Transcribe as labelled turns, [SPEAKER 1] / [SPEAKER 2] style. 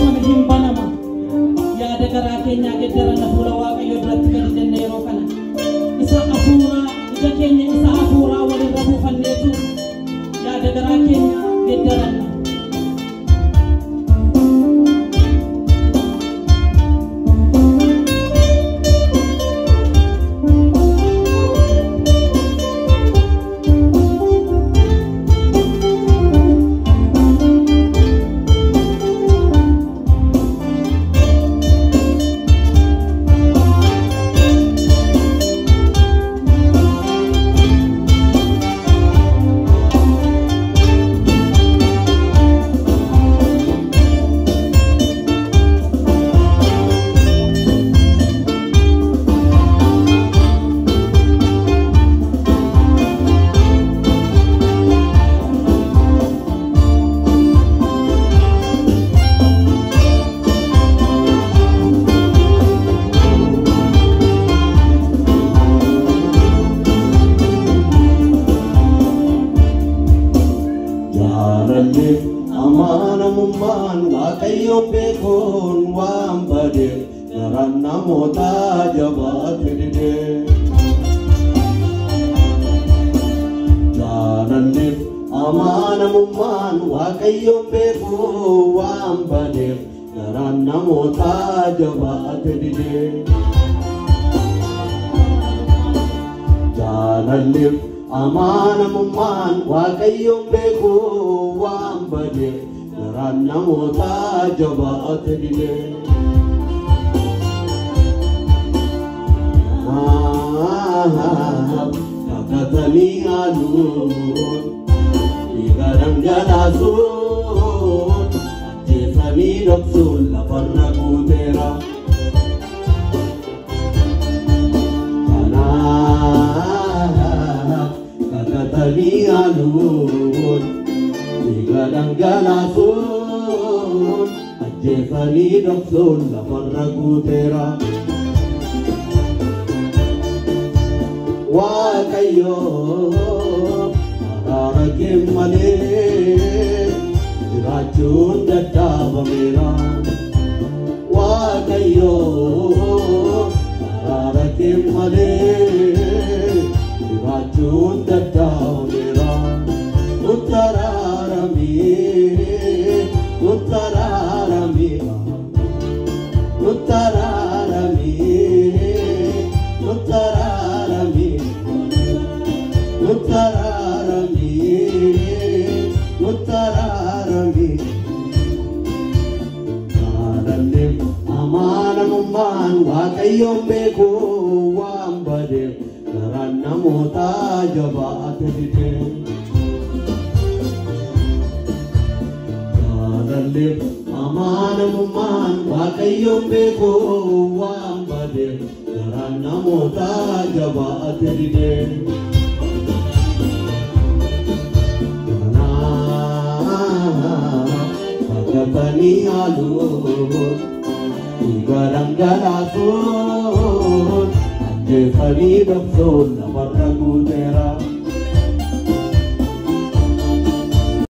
[SPEAKER 1] osoo hin banama yaada garaa keenyaa geddarana fuula waaqayyo duratti gadi jenne yeroo kana isa afuuraa ija keenya isa afuuraa walirra buufanneetu yaada garaa keenya geddarana.
[SPEAKER 2] Amana mumman waaqayyo beekon waan bade garan namoota jabaate dide jaalalleef amana mumman waaqayyo beekon waan bade garan namoota jabaate dide jaalalleef amana mumman waaqayyo beekon waan bade garan namoota jabaate dide kakatanii aduun dhiigaadhaan jalaasuun ajjeesanii dhoksuun lafarra guuteera kanaaf kakatanii aduun dhiigaadhaan jalaasuun ajjeesanii dhoksuun lafarra guuteera waaqayyo araara kee malee jiraachuun dadhabameera waaqayyo araara kee malee jiraachuun dadhabameera amana mumman waaqayyo beekon waan bade garan namoota jabaate dide jaalalleef amana mumman waaqayyo beekon waan bade garan namoota jabaate dide kakatanii aduun dhiigaadhaan jalaasuun ajjeesanii dhoksuun